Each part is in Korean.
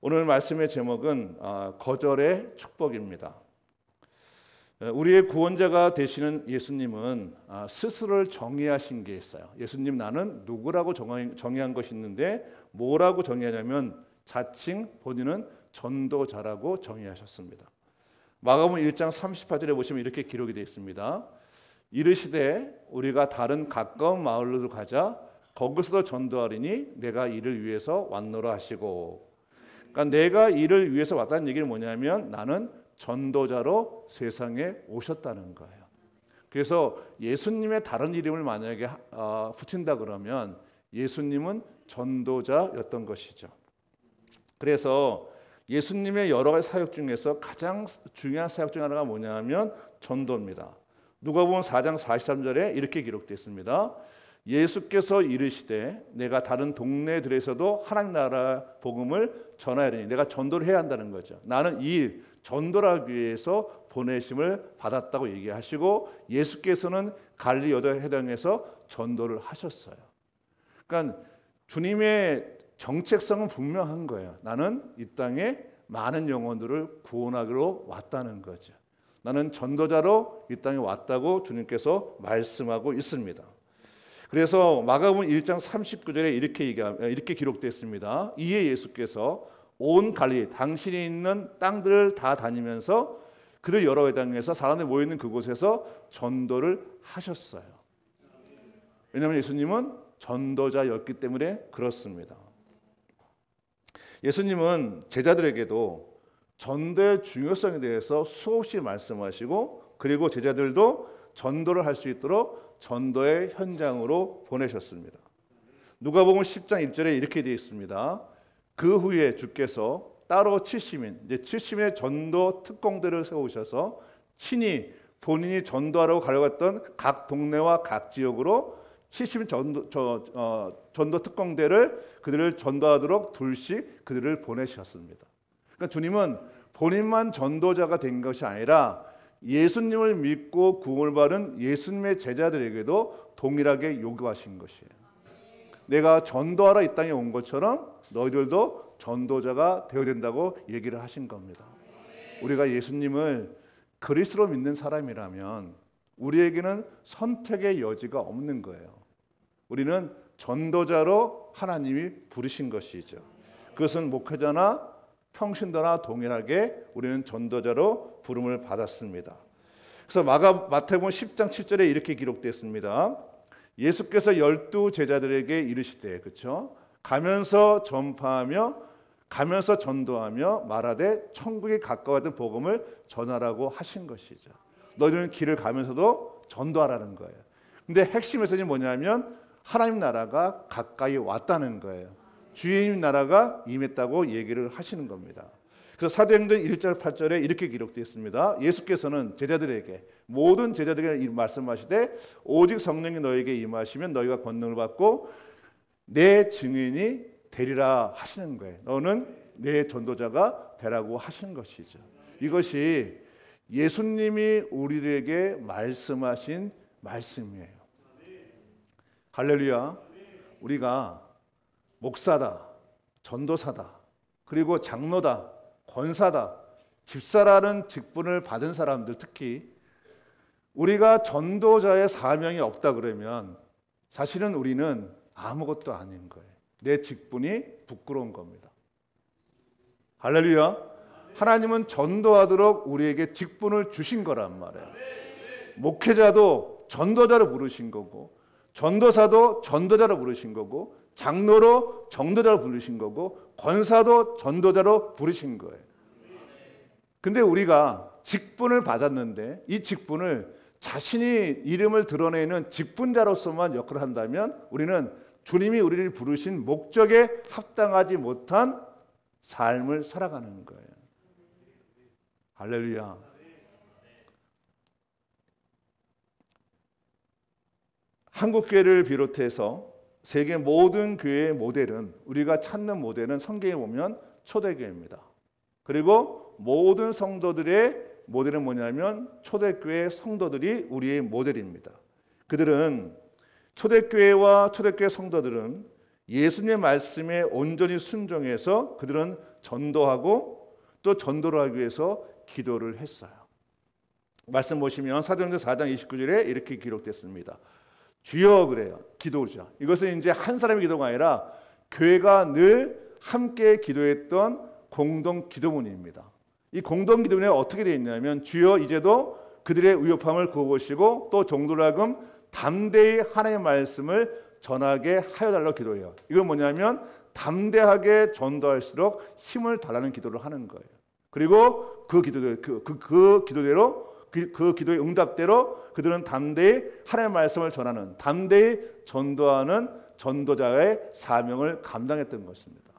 오늘 말씀의 제목은 거절의 축복입니다. 우리의 구원자가 되시는 예수님은 스스로를 정의하신 게 있어요. 예수님, 나는 누구라고 정의한 것이 있는데 뭐라고 정의하냐면 자칭 본인은 전도자라고 정의하셨습니다. 마가복음 1장 38절에 보시면 이렇게 기록이 되어 있습니다. 이르시되 우리가 다른 가까운 마을로 가자 거기서도 전도하리니 내가 이를 위해서 왔노라 하시고, 그러니까 내가 이를 위해서 왔다는 얘기는 뭐냐면 나는 전도자로 세상에 오셨다는 거예요. 그래서 예수님의 다른 이름을 만약에 붙인다 그러면 예수님은 전도자였던 것이죠. 그래서 예수님의 여러 가지 사역 중에서 가장 중요한 사역 중 하나가 뭐냐면 전도입니다. 누가복음 4장 43절에 이렇게 기록되어 있습니다. 예수께서 이르시되 내가 다른 동네들에서도 하나님 나라 복음을 전하리니, 내가 전도를 해야 한다는 거죠. 나는 이 전도하기 위해서 보내심을 받았다고 얘기하시고 예수께서는 갈릴리 여대해당에서 전도를 하셨어요. 그러니까 주님의 정책성은 분명한 거예요. 나는 이 땅에 많은 영혼들을 구원하기로 왔다는 거죠. 나는 전도자로 이 땅에 왔다고 주님께서 말씀하고 있습니다. 그래서 마가복음 1장 39절에 이렇게 기록되어 있습니다. 이에 예수께서 온 갈릴리 당신이 있는 땅들을 다 다니면서 그들 여러 회당에서 사람들이 모여 있는 그곳에서 전도를 하셨어요. 왜냐하면 예수님은 전도자였기 때문에 그렇습니다. 예수님은 제자들에게도 전도의 중요성에 대해서 수없이 말씀하시고, 그리고 제자들도 전도를 할 수 있도록 전도의 현장으로 보내셨습니다. 누가복음 10장 1절에 이렇게 되어 있습니다. 그 후에 주께서 따로 70인의 전도 특공대를 세우셔서 친히 본인이 전도하라고 가려갔던 각 동네와 각 지역으로 70인 전도 특공대를 그들을 전도하도록 둘씩 그들을 보내셨습니다. 그러니까 주님은 본인만 전도자가 된 것이 아니라 예수님을 믿고 구원을 받은 예수님의 제자들에게도 동일하게 요구하신 것이에요. 내가 전도하러 이 땅에 온 것처럼 너희들도 전도자가 되어야 된다고 얘기를 하신 겁니다. 우리가 예수님을 그리스도로 믿는 사람이라면 우리에게는 선택의 여지가 없는 거예요. 우리는 전도자로 하나님이 부르신 것이죠. 그것은 목회자나 평신도나 동일하게 우리는 전도자로 부름을 받았습니다. 그래서 마태복음 10장 7절에 이렇게 기록되었습니다. 예수께서 12 제자들에게 이르시되, 그렇죠? 가면서 전파하며 가면서 전도하며 말하되 천국이 가까워진 복음을 전하라고 하신 것이죠. 너희들은 길을 가면서도 전도하라는 거예요. 근데 핵심 메시지는 뭐냐면 하나님 나라가 가까이 왔다는 거예요. 주님 나라가 임했다고 얘기를 하시는 겁니다. 그래서 사도행전 1절 8절에 이렇게 기록되어 있습니다. 예수께서는 제자들에게, 모든 제자들에게 말씀하시되 오직 성령이 너에게 임하시면 너희가 권능을 받고 내 증인이 되리라 하시는 거예요. 너는 내 전도자가 되라고 하신 것이죠. 이것이 예수님이 우리들에게 말씀하신 말씀이에요. 할렐루야. 우리가 목사다, 전도사다, 그리고 장로다, 권사다, 집사라는 직분을 받은 사람들, 특히 우리가 전도자의 사명이 없다 그러면 사실은 우리는 아무것도 아닌 거예요. 내 직분이 부끄러운 겁니다. 할렐루야. 하나님은 전도하도록 우리에게 직분을 주신 거란 말이에요. 목회자도 전도자로 부르신 거고, 전도사도 전도자로 부르신 거고, 장로로 전도자로 부르신 거고, 권사도 전도자로 부르신 거예요. 근데 우리가 직분을 받았는데 이 직분을 자신이 이름을 드러내는 직분자로서만 역할을 한다면 우리는 주님이 우리를 부르신 목적에 합당하지 못한 삶을 살아가는 거예요. 할렐루야. 한국교회를 비롯해서 세계 모든 교회의 모델은, 우리가 찾는 모델은 성경에 보면 초대교회입니다. 그리고 모든 성도들의 모델은 뭐냐면 초대교회 성도들이 우리의 모델입니다. 그들은 초대교회와 초대교회 성도들은 예수님의 말씀에 온전히 순종해서 그들은 전도하고 또 전도를 하기 위해서 기도를 했어요. 말씀 보시면 사도행전 4장 29절에 이렇게 기록됐습니다. 주여 그래요. 기도죠. 이것은 이제 한 사람의 기도가 아니라 교회가 늘 함께 기도했던 공동 기도문입니다. 이 공동 기도문에 어떻게 되어 있냐면 주여 이제도 그들의 위협함을 구하시고 또 종들을 하금 담대히 하나님의 말씀을 전하게 하여달라고 기도해요. 이건 뭐냐면 담대하게 전도할수록 힘을 달라는 기도를 하는 거예요. 그리고 그 기도대로 그 기도의 응답대로 그들은 담대히 하나님의 말씀을 전하는, 담대히 전도하는 전도자의 사명을 감당했던 것입니다.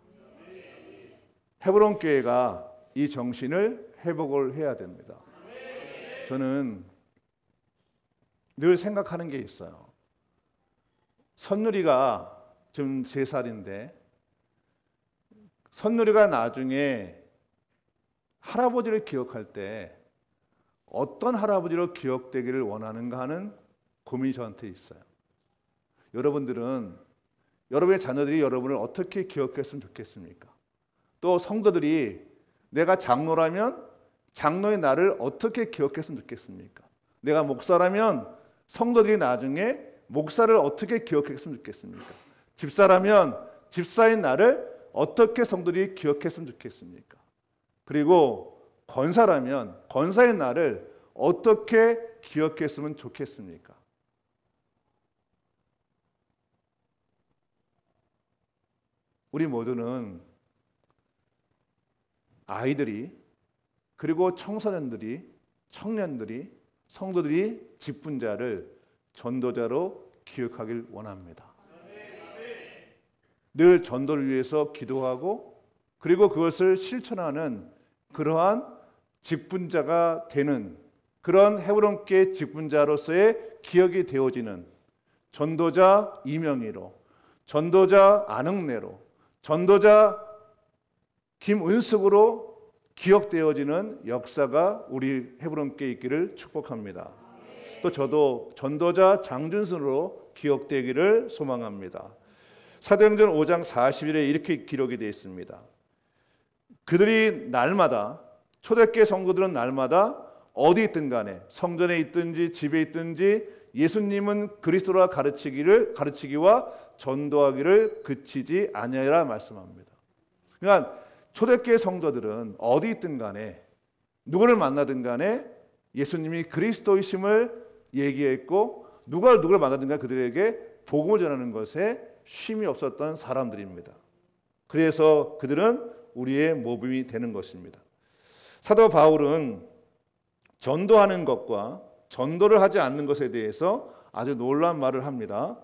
헤브론 교회가 이 정신을 회복을 해야 됩니다. 저는 늘 생각하는 게 있어요. 선누리가 지금 3살인데 선누리가 나중에 할아버지를 기억할 때 어떤 할아버지로 기억되기를 원하는가 하는 고민이 저한테 있어요. 여러분들은 여러분의 자녀들이 여러분을 어떻게 기억했으면 좋겠습니까? 또 성도들이 내가 장로라면 장로의 나를 어떻게 기억했으면 좋겠습니까? 내가 목사라면 성도들이 나중에 목사를 어떻게 기억했으면 좋겠습니까? 집사라면 집사인 나를 어떻게 성도들이 기억했으면 좋겠습니까? 그리고 권사라면 권사인 나를 어떻게 기억했으면 좋겠습니까? 우리 모두는 아이들이 그리고 청소년들이 청년들이 성도들이 직분자를 전도자로 기억하길 원합니다. 늘 전도를 위해서 기도하고 그리고 그것을 실천하는 그러한 직분자가 되는 그런 헤브론교회 직분자로서의 기억이 되어지는 전도자 이명희로, 전도자 안흥래로, 전도자 김은숙으로 기억되어지는 역사가 우리 헤브론교회에 있기를 축복합니다. 또 저도 전도자 장준순으로 기억되기를 소망합니다. 사도행전 5장 40일에 이렇게 기록이 되어 있습니다. 그들이 날마다 초대교회 성도들은 날마다 어디 있든 간에 성전에 있든지 집에 있든지 예수님은 그리스도라 가르치기와 전도하기를 그치지 아니하리라 말씀합니다. 그러니까 초대교회 성도들은 어디 있든 간에 누구를 만나든 간에 예수님이 그리스도이심을 얘기했고 누가 누구를 만나든 간에 그들에게 복음을 전하는 것에 쉼이 없었던 사람들입니다. 그래서 그들은 우리의 모범이 되는 것입니다. 사도 바울은 전도하는 것과 전도를 하지 않는 것에 대해서 아주 놀라운 말을 합니다.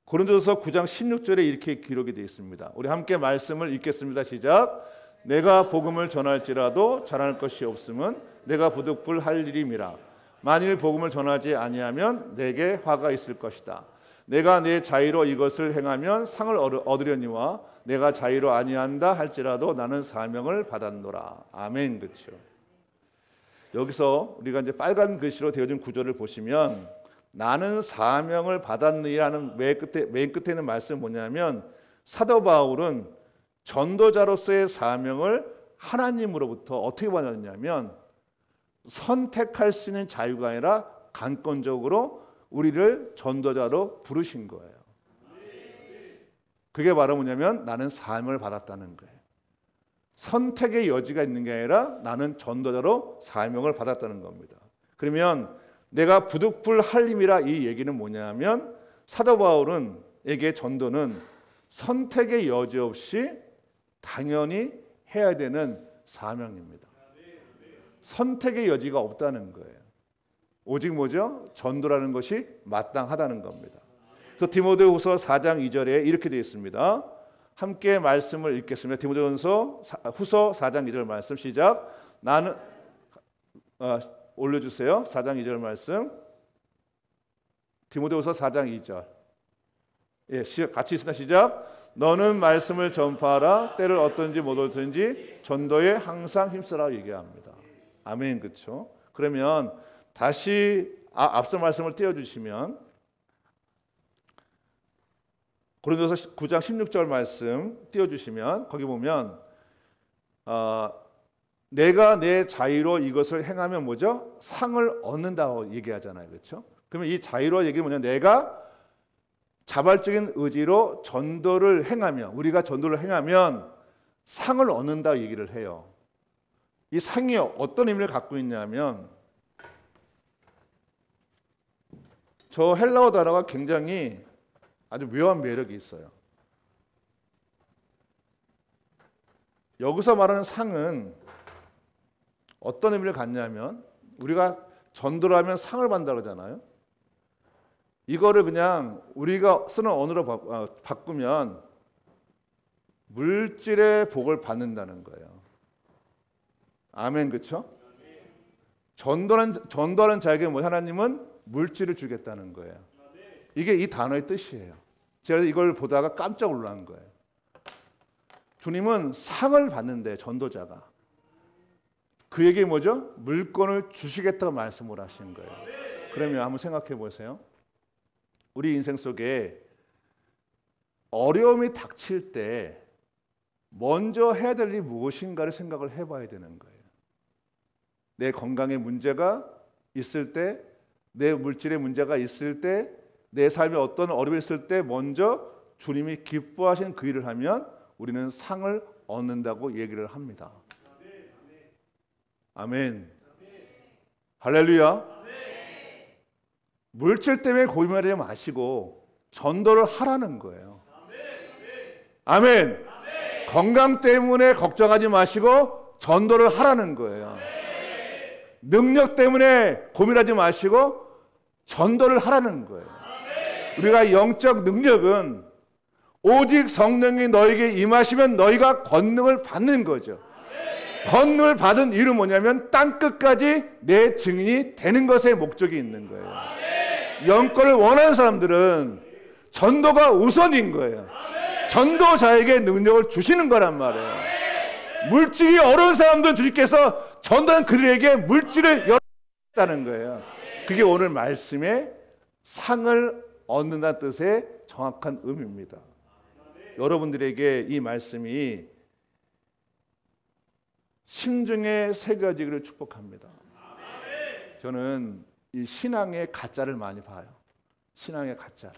고린도서 9장 16절에 이렇게 기록이 되어 있습니다. 우리 함께 말씀을 읽겠습니다. 시작. 내가 복음을 전할지라도 잘할 것이 없으면 내가 부득불할 일임이라. 만일 복음을 전하지 아니하면 내게 화가 있을 것이다. 내가 내 자의로 이것을 행하면 상을 얻으려니와 내가 자의로 아니한다 할지라도 나는 사명을 받았노라. 아멘. 그렇죠. 여기서 우리가 이제 빨간 글씨로 되어진 구절을 보시면 나는 사명을 받았느니라는 맨 끝에 있는 말씀은 뭐냐면 사도 바울은 전도자로서의 사명을 하나님으로부터 어떻게 받았냐면 선택할 수 있는 자유가 아니라 강권적으로 우리를 전도자로 부르신 거예요. 그게 바로 뭐냐면 나는 사명을 받았다는 거예요. 선택의 여지가 있는 게 아니라 나는 전도자로 사명을 받았다는 겁니다. 그러면 내가 부득불할 힘이라 이 얘기는 뭐냐면 사도 바울에게 전도는 선택의 여지 없이 당연히 해야 되는 사명입니다. 선택의 여지가 없다는 거예요. 오직 뭐죠? 전도라는 것이 마땅하다는 겁니다. 그래서 디모데후서 4장 2절에 이렇게 되어 있습니다. 함께 말씀을 읽겠습니다. 디모데후서 4장 2절 말씀 시작. 나는 올려주세요. 4장 2절 말씀. 디모데후서 4장 2절. 예, 같이 있습니다. 시작. 너는 말씀을 전파하라. 때를 어떤지 못 얻든지 전도에 항상 힘쓰라 얘기합니다. 아멘. 그렇죠? 그러면 다시 앞서 말씀을 띄워주시면 고린도서 9장 16절 말씀 띄워주시면 거기 보면 내가 내 자유로 이것을 행하면 뭐죠? 상을 얻는다고 얘기하잖아요. 그렇죠? 그러면 이 자유로 얘기는 뭐냐? 내가 자발적인 의지로 전도를 행하면, 우리가 전도를 행하면 상을 얻는다 얘기를 해요. 이 상이 어떤 의미를 갖고 있냐면, 저 헬라어 단어가 굉장히 아주 묘한 매력이 있어요. 여기서 말하는 상은 어떤 의미를 갖냐면, 우리가 전도를 하면 상을 받는다고 그러잖아요. 이거를 그냥 우리가 쓰는 언어로 바꾸면 물질의 복을 받는다는 거예요. 아멘, 그렇죠? 전도하는 자에게 뭐 하나님은 물질을 주겠다는 거예요. 이게 이 단어의 뜻이에요. 제가 이걸 보다가 깜짝 놀란 거예요. 주님은 상을 받는데, 전도자가 그에게 뭐죠? 물건을 주시겠다고 말씀을 하신 거예요. 그러면 한번 생각해 보세요. 우리 인생 속에 어려움이 닥칠 때 먼저 해야 될 일이 무엇인가를 생각을 해봐야 되는 거예요. 내 건강에 문제가 있을 때, 내 물질에 문제가 있을 때, 내 삶에 어떤 어려움이 있을 때 먼저 주님이 기뻐하시는 그 일을 하면 우리는 상을 얻는다고 얘기를 합니다. 아멘. 할렐루야. 물질 때문에 고민하지 마시고 전도를 하라는 거예요. 아멘. 건강 때문에 걱정하지 마시고 전도를 하라는 거예요. 능력 때문에 고민하지 마시고 전도를 하라는 거예요. 우리가 영적 능력은 오직 성령이 너에게 임하시면 너희가 권능을 받는 거죠. 권능을 받은 이유는 뭐냐면 땅끝까지 내 증인이 되는 것에 목적이 있는 거예요. 영권을 원하는 사람들은 전도가 우선인 거예요. 전도자에게 능력을 주시는 거란 말이에요. 물질이 어려운 사람들은 주님께서 전도한 그들에게 물질을 열어줬다는 거예요. 그게 오늘 말씀의 상을 얻는다는 뜻의 정확한 의미입니다. 여러분들에게 이 말씀이 심중에 새겨지기를 축복합니다. 저는 이 신앙의 가짜를 많이 봐요. 신앙의 가짜를.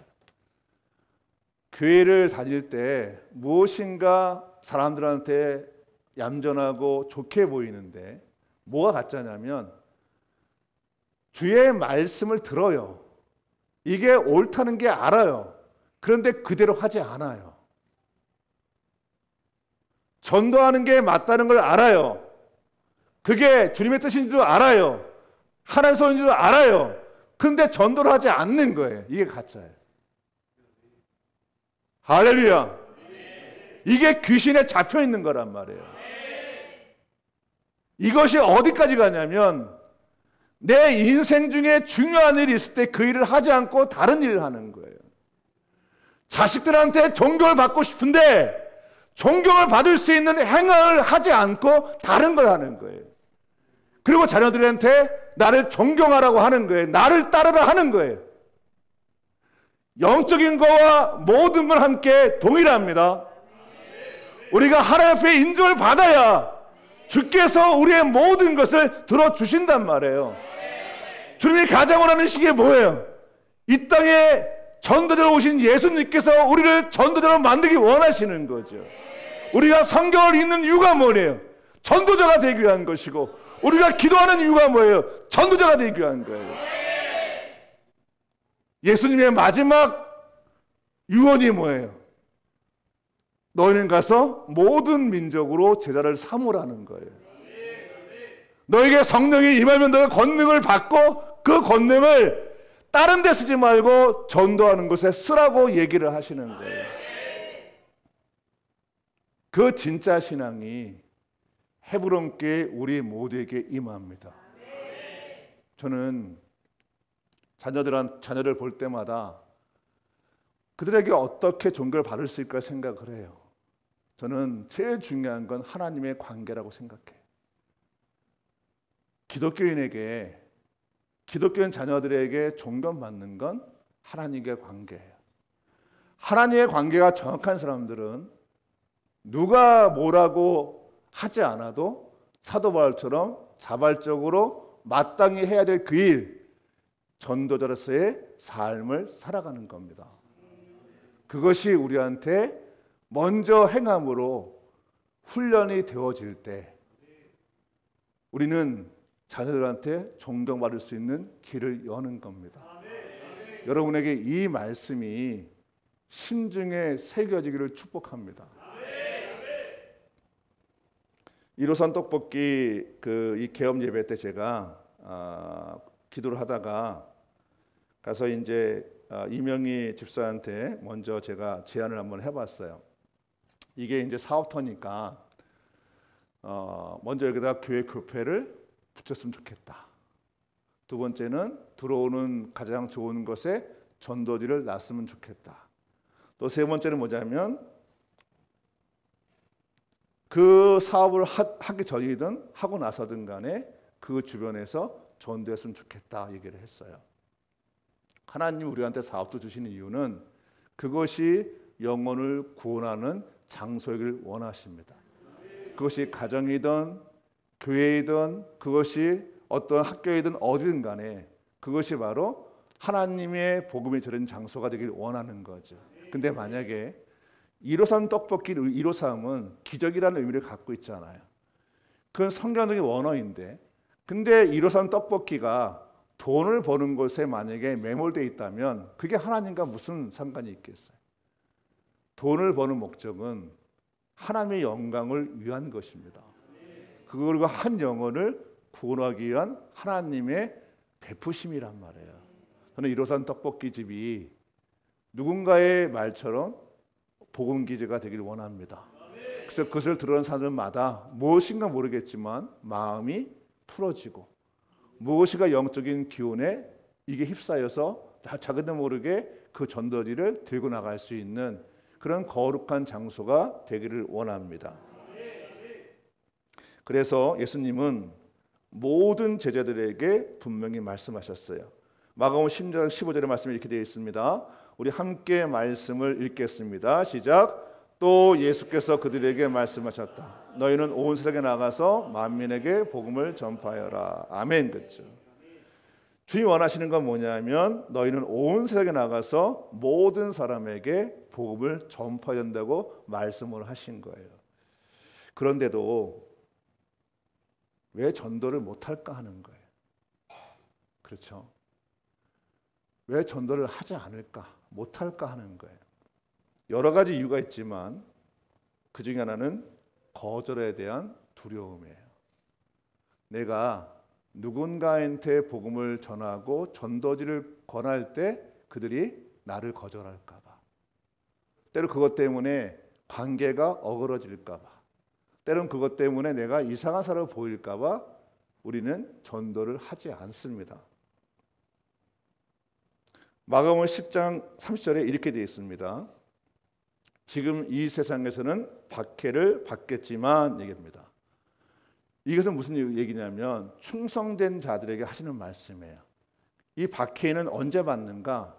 교회를 다닐 때 무엇인가 사람들한테 얌전하고 좋게 보이는데 뭐가 가짜냐면 주의 말씀을 들어요. 이게 옳다는 게 알아요. 그런데 그대로 하지 않아요. 전도하는 게 맞다는 걸 알아요. 그게 주님의 뜻인 줄 알아요. 하나님의 손인 줄 알아요. 그런데 전도를 하지 않는 거예요. 이게 가짜예요. 할렐루야. 이게 귀신에 잡혀 있는 거란 말이에요. 이것이 어디까지 가냐면 내 인생 중에 중요한 일이 있을 때 그 일을 하지 않고 다른 일을 하는 거예요. 자식들한테 존경을 받고 싶은데 존경을 받을 수 있는 행위를 하지 않고 다른 걸 하는 거예요. 그리고 자녀들한테 나를 존경하라고 하는 거예요. 나를 따르라 하는 거예요. 영적인 거와 모든 걸 함께 동일합니다. 우리가 하나님 앞에 인정을 받아야 주께서 우리의 모든 것을 들어주신단 말이에요. 주님이 가장 원하는 시기에 뭐예요? 이 땅에 전도자로 오신 예수님께서 우리를 전도자로 만들기 원하시는 거죠. 우리가 성경을 읽는 이유가 뭐예요? 전도자가 되기 위한 것이고, 우리가 기도하는 이유가 뭐예요? 전도자가 되기 위한 거예요. 예수님의 마지막 유언이 뭐예요? 너희는 가서 모든 민족으로 제자를 삼으라는 거예요. 너에게 성령이 임하면 너가 권능을 받고 그 권능을 다른 데 쓰지 말고 전도하는 곳에 쓰라고 얘기를 하시는 거예요. 그 진짜 신앙이 헤브론 교회 우리 모두에게 임합니다. 저는 자녀를 볼 때마다 그들에게 어떻게 존경을 받을 수 있을까 생각을 해요. 저는 제일 중요한 건 하나님의 관계라고 생각해요. 기독교인 자녀들에게 존경받는 건 하나님의 관계예요. 하나님의 관계가 정확한 사람들은 누가 뭐라고 하지 않아도 사도 바울처럼 자발적으로 마땅히 해야 될 그 일, 전도자로서의 삶을 살아가는 겁니다. 그것이 우리한테 먼저 행함으로 훈련이 되어질 때 우리는 자녀들한테 존경받을 수 있는 길을 여는 겁니다. 여러분에게 이 말씀이 심중에 새겨지기를 축복합니다. 1호선 떡볶이 이 개업 예배 때 제가 기도를 하다가 가서 이제 이명희 집사한테 먼저 제가 제안을 한번 해봤어요. 이게 이제 사업터니까 먼저 여기다가 교회 교패를 붙였으면 좋겠다. 두 번째는 들어오는 가장 좋은 것에 전도지를 놨으면 좋겠다. 또 세 번째는 뭐냐면 그 사업을 하기 전이든 하고 나서든 간에 그 주변에서 전도했으면 좋겠다 얘기를 했어요. 하나님 우리한테 사업도 주시는 이유는 그것이 영혼을 구원하는 장소이길 원하십니다. 그것이 가정이든 교회이든 그것이 어떤 학교이든 어디든 간에 그것이 바로 하나님의 복음이 저런 장소가 되길 원하는 거죠. 근데 만약에 1호선 떡볶이 1호삼은 기적이라는 의미를 갖고 있잖아요. 그건 성경적인 원어인데 근데 1호선 떡볶이가 돈을 버는 곳에 만약에 매몰되어 있다면 그게 하나님과 무슨 상관이 있겠어요? 돈을 버는 목적은 하나님의 영광을 위한 것입니다. 그리고 한 영혼을 구원하기 위한 하나님의 베푸심이란 말이에요. 저는 1호선 떡볶이집이 누군가의 말처럼 복음기지가 되길 원합니다. 그래서 그것을 들어온 사람마다 무엇인가 모르겠지만 마음이 풀어지고 무엇인가 영적인 기운에 이게 휩싸여서 자기도 모르게 그 전도지를 들고 나갈 수 있는 그런 거룩한 장소가 되기를 원합니다. 그래서 예수님은 모든 제자들에게 분명히 말씀하셨어요. 마가복음 10장 15절의 말씀이 이렇게 되어 있습니다. 우리 함께 말씀을 읽겠습니다. 시작. 또 예수께서 그들에게 말씀하셨다. 너희는 온 세상에 나가서 만민에게 복음을 전파하여라. 아멘. 그렇죠. 주님 원하시는 건 뭐냐면 너희는 온 세상에 나가서 모든 사람에게 복음을 전파해야 된다고 말씀을 하신 거예요. 그런데도 왜 전도를 못할까 하는 거예요. 그렇죠. 왜 전도를 하지 않을까, 못할까 하는 거예요. 여러 가지 이유가 있지만 그 중에 하나는 거절에 대한 두려움이에요. 내가 누군가한테 복음을 전하고 전도지를 권할 때 그들이 나를 거절할까 봐. 때로 그것 때문에 관계가 어그러질까 봐. 때론 그것 때문에 내가 이상한 사람으로 보일까 봐 우리는 전도를 하지 않습니다. 마가복음 10장 30절에 이렇게 되어 있습니다. 지금 이 세상에서는 박해를 받겠지만 얘기합니다. 이것은 무슨 얘기냐면 충성된 자들에게 하시는 말씀이에요. 이 박해는 언제 받는가?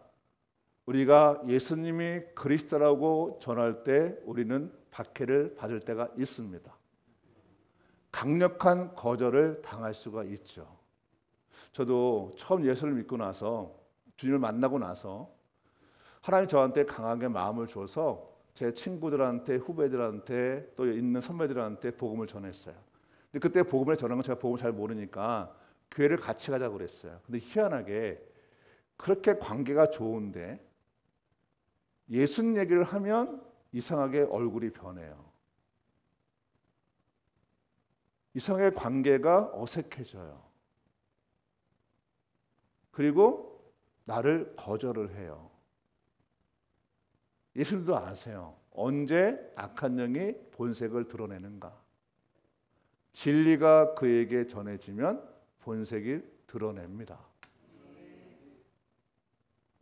우리가 예수님이 그리스도라고 전할 때 우리는 박해를 받을 때가 있습니다. 강력한 거절을 당할 수가 있죠. 저도 처음 예수를 믿고 나서 주님을 만나고 나서 하나님 저한테 강하게 마음을 줘서 제 친구들한테 후배들한테 또 있는 선배들한테 복음을 전했어요. 근데 그때 복음을 전한 건 제가 복음을 잘 모르니까 교회를 같이 가자고 그랬어요. 근데 희한하게 그렇게 관계가 좋은데 예수님 얘기를 하면 이상하게 얼굴이 변해요. 이상하게 관계가 어색해져요. 그리고 나를 거절을 해요. 예수님도 아세요. 언제 악한 영이 본색을 드러내는가? 진리가 그에게 전해지면 본색이 드러냅니다.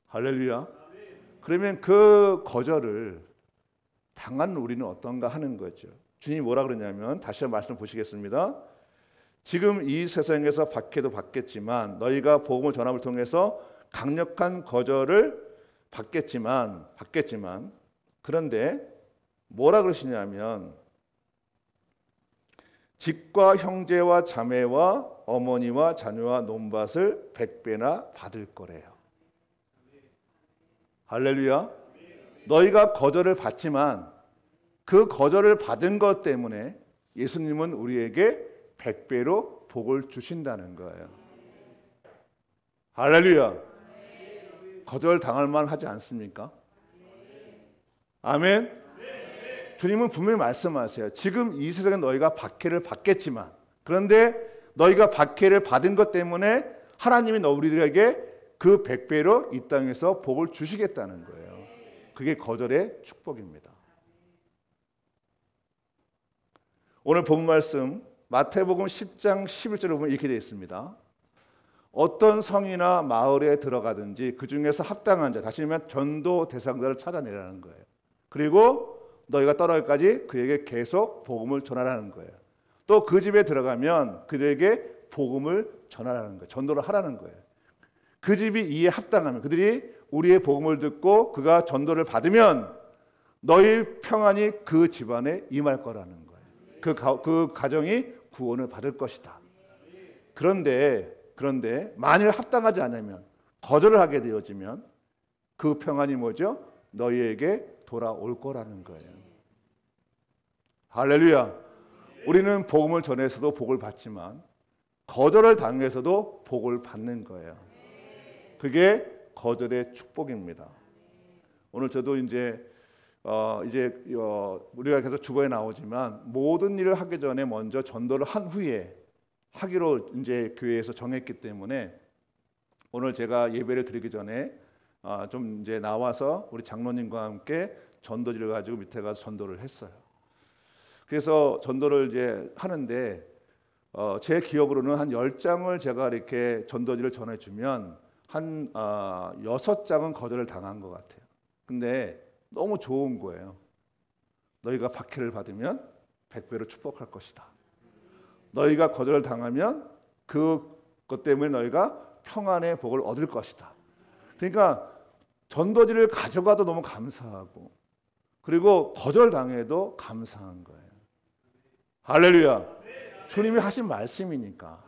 할렐루야. 그러면 그 거절을 당한 우리는 어떤가 하는 거죠. 주님이 뭐라 그러냐면 다시 한번 말씀 보시겠습니다. 지금 이 세상에서 박해도 받겠지만 너희가 복음을 전함을 통해서 강력한 거절을 받겠지만 그런데 뭐라 그러시냐면 집과 형제와 자매와 어머니와 자녀와 논밭을 100배나 받을 거래요. 할렐루야. 너희가 거절을 받지만 그 거절을 받은 것 때문에 예수님은 우리에게 100배로 복을 주신다는 거예요. 할렐루야. 거절 당할 만하지 않습니까? 아멘. 주님은 분명히 말씀하세요. 지금 이 세상에 너희가 박해를 받겠지만 그런데 너희가 박해를 받은 것 때문에 하나님이 우리들에게 그 100배로 이 땅에서 복을 주시겠다는 거예요. 그게 거절의 축복입니다. 오늘 본 말씀 마태복음 10장 11절에 보면 이렇게 되어 있습니다. 어떤 성이나 마을에 들어가든지 그 중에서 합당한 자, 다시 말하면 전도 대상자를 찾아내라는 거예요. 그리고 너희가 떠나기까지 그에게 계속 복음을 전하라는 거예요. 또 그 집에 들어가면 그들에게 복음을 전하라는 거예요. 전도를 하라는 거예요. 그 집이 이에 합당하면 그들이 우리의 복음을 듣고 그가 전도를 받으면 너희 평안이 그 집안에 임할 거라는 거예요. 그 가정이 구원을 받을 것이다. 그런데 만일 합당하지 않으면 거절을 하게 되어지면 그 평안이 뭐죠? 너희에게 돌아올 거라는 거예요. 할렐루야. 우리는 복음을 전해서도 복을 받지만 거절을 당해서도 복을 받는 거예요. 그게 거절의 축복입니다. 오늘 저도 이제 우리가 계속 주보에 나오지만 모든 일을 하기 전에 먼저 전도를 한 후에 하기로 이제 교회에서 정했기 때문에 오늘 제가 예배를 드리기 전에 좀 이제 나와서 우리 장로님과 함께 전도지를 가지고 밑에 가서 전도를 했어요. 그래서 전도를 이제 하는데 제 기억으로는 한 10장을 제가 이렇게 전도지를 전해주면 한 6장은 거절을 당한 것 같아요. 근데 너무 좋은 거예요. 너희가 박해를 받으면 100배로 축복할 것이다. 너희가 거절을 당하면 그것 때문에 너희가 평안의 복을 얻을 것이다. 그러니까 전도지를 가져가도 너무 감사하고 그리고 거절당해도 감사한 거예요. 할렐루야. 주님이 하신 말씀이니까.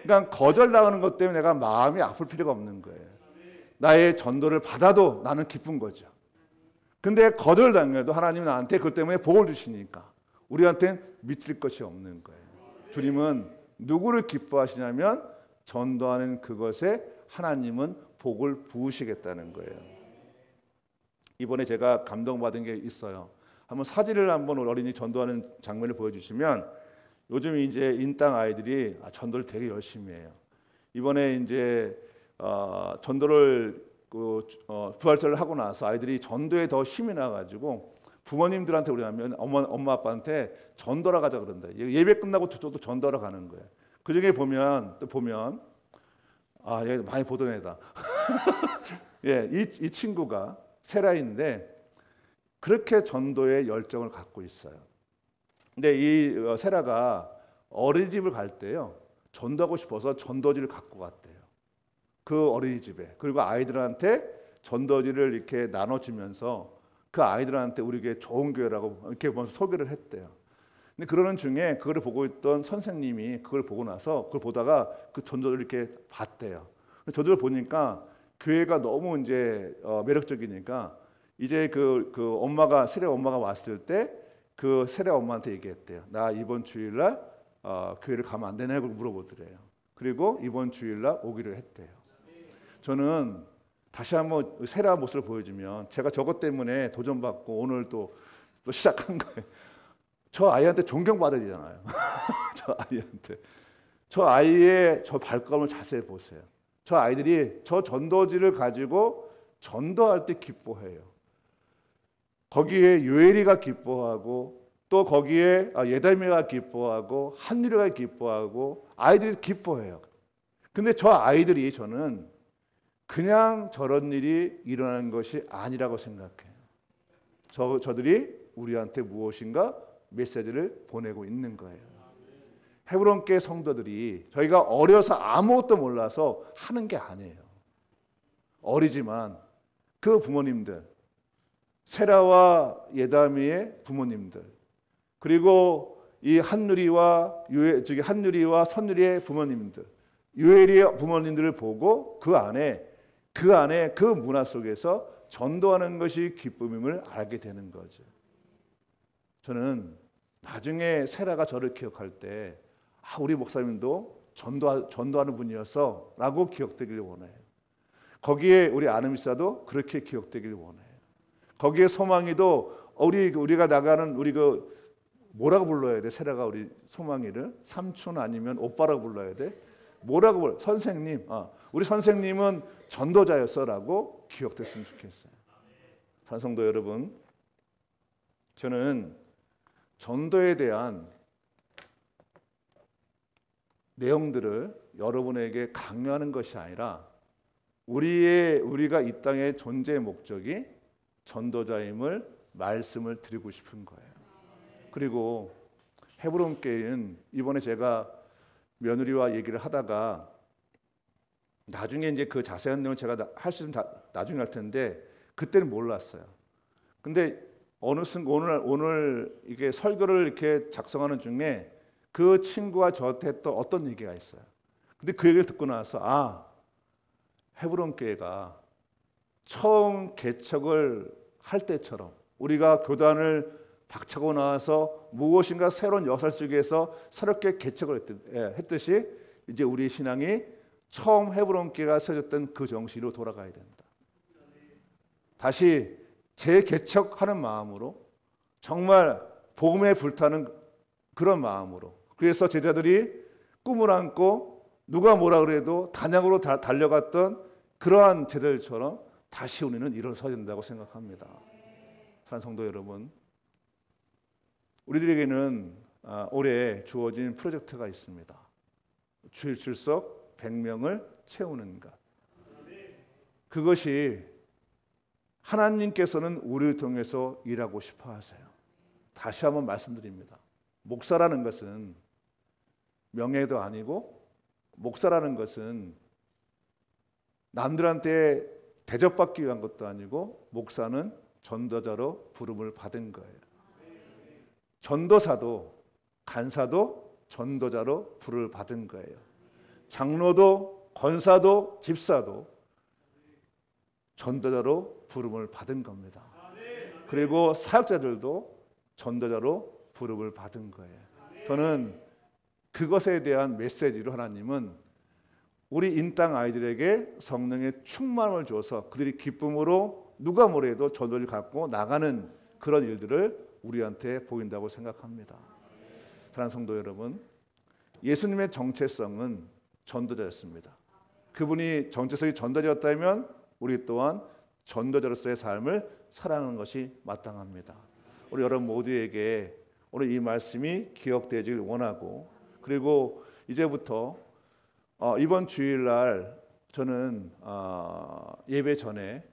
그러니까 거절당하는 것 때문에 내가 마음이 아플 필요가 없는 거예요. 나의 전도를 받아도 나는 기쁜 거죠. 근데 거절당해도 하나님은 나한테 그것 때문에 복을 주시니까 우리한테는 미칠 것이 없는 거예요. 주님은 누구를 기뻐하시냐면 전도하는 그것에 하나님은 복을 부으시겠다는 거예요. 이번에 제가 감동받은 게 있어요. 한번 사진을 한번 어린이 전도하는 장면을 보여주시면 요즘 이제 인땅 아이들이 전도를 되게 열심히 해요. 이번에 이제 전도를 부활절을 하고 나서 아이들이 전도에 더 힘이 나가지고 부모님들한테 우리 하면 엄마 아빠한테 전도하러 가자 그런다. 예배 끝나고 저도 전도하러 가는 거예요. 그 중에 보면 얘 많이 보던 애다. 예, 이 친구가 세라인데 그렇게 전도에 열정을 갖고 있어요. 근데 이 세라가 어린이집을 갈 때요 전도하고 싶어서 전도지를 갖고 갔대요. 그 어린이집에. 그리고 아이들한테 전도지를 이렇게 나눠주면서 그 아이들한테 우리에게 좋은 교회라고 이렇게 먼저 소개를 했대요. 근데 그러는 중에 그걸 보고 있던 선생님이 그걸 보고 나서 그걸 보다가 그 전도를 이렇게 봤대요. 전도를 보니까 교회가 너무 이제 매력적이니까 이제 그 엄마가 세례 엄마가 왔을 때 그 세례 엄마한테 얘기했대요. 나 이번 주일날 교회를 가면 안 되냐고 물어보더래요. 그리고 이번 주일날 오기로 했대요. 저는 다시 한번 세례 모습을 보여주면 제가 저것 때문에 도전받고 오늘 또 시작한 거예요. 저 아이한테 존경받아야 되잖아요. 저 아이의 저 발걸음을 자세히 보세요. 저 아이들이 저 전도지를 가지고 전도할 때 기뻐해요. 거기에 요엘이가 기뻐하고 또 거기에 예다미가 기뻐하고 한유리가 기뻐하고 아이들이 기뻐해요. 근데 저 아이들이 저는 그냥 저런 일이 일어나는 것이 아니라고 생각해요. 저들이 우리한테 무엇인가 메시지를 보내고 있는 거예요. 헤브론교회 성도들이 저희가 어려서 아무것도 몰라서 하는 게 아니에요. 어리지만 그 그 부모님들, 세라와 예다미의 부모님들, 그리고 이 한누리와 선누리의 부모님들, 유엘이의 부모님들을 보고 그 안에 그 문화 속에서 전도하는 것이 기쁨임을 알게 되는 거죠. 저는 나중에 세라가 저를 기억할 때 우리 목사님도 전도하는 분이었어라고 기억되기를 원해요. 거기에 우리 아름이사도 그렇게 기억되기를 원해요. 거기에 소망이도 우리가 나가는 뭐라고 불러야 돼? 세라가 우리 소망이를 삼촌 아니면 오빠라고 불러야 돼? 뭐라고 불러? 선생님. 우리 선생님은 전도자였어라고 기억됐으면 좋겠어요. 산성도 여러분, 저는 전도에 대한 내용들을 여러분에게 강요하는 것이 아니라 우리가 이 땅의 존재의 목적이 전도자임을 말씀을 드리고 싶은 거예요. 그리고 헤브론 교회는 이번에 제가 며느리와 얘기를 하다가 나중에 이제 그 자세한 내용 제가 할 수 있으면 나중에 할 텐데 그때는 몰랐어요. 근데 어느 순간 오늘 이게 설교를 이렇게 작성하는 중에 그 친구가 저한테 했던 어떤 얘기가 있어요. 근데 그 얘기를 듣고 나서 헤브론 교회가 처음 개척을 할 때처럼 우리가 교단을 박차고 나와서 무엇인가 새로운 역사 속에서 새롭게 개척을 했듯이 이제 우리 신앙이 처음 헤브론 교회가 세워졌던 그 정신으로 돌아가야 된다. 다시 재개척하는 마음으로 정말 복음에 불타는 그런 마음으로, 그래서 제자들이 꿈을 안고 누가 뭐라 그래도 단양으로 달려갔던 그러한 제자들처럼 다시 우리는 일어서야 된다고 생각합니다. 사랑하는 성도 여러분, 우리들에게는 올해 주어진 프로젝트가 있습니다. 주일 출석 100명을 채우는 것. 그것이 하나님께서는 우리를 통해서 일하고 싶어 하세요. 다시 한번 말씀드립니다. 목사라는 것은 명예도 아니고, 목사라는 것은 남들한테 대접받기 위한 것도 아니고, 목사는 전도자로 부름을 받은 거예요. 전도사도 간사도 전도자로 부름을 받은 거예요. 장로도 권사도 집사도 전도자로 부름을 받은 겁니다. 그리고 사역자들도 전도자로 부름을 받은 거예요. 저는 그것에 대한 메시지로 하나님은 우리 인땅 아이들에게 성령의 충만을 줘서 그들이 기쁨으로 누가 뭐래도 전도를 갖고 나가는 그런 일들을 우리한테 보인다고 생각합니다. 사랑하는 성도 여러분, 예수님의 정체성은 전도자였습니다. 그분이 정체성이 전도자였다면 우리 또한 전도자로서의 삶을 살아가는 것이 마땅합니다. 우리 여러분 모두에게 오늘 이 말씀이 기억되길 원하고, 그리고 이제부터 이번 주일날 저는 예배 전에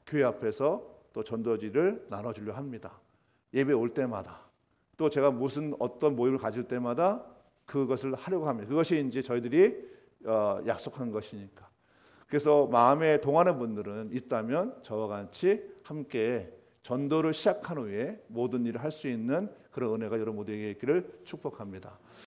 교회 앞에서 또 전도지를 나눠주려 합니다. 예배 올 때마다, 또 제가 어떤 모임을 가질 때마다 그것을 하려고 합니다. 그것이 이제 저희들이 약속한 것이니까. 그래서 마음에 동하는 분들은 있다면 저와 같이 함께 전도를 시작한 후에 모든 일을 할 수 있는 그런 은혜가 여러분 모두에게 있기를 축복합니다.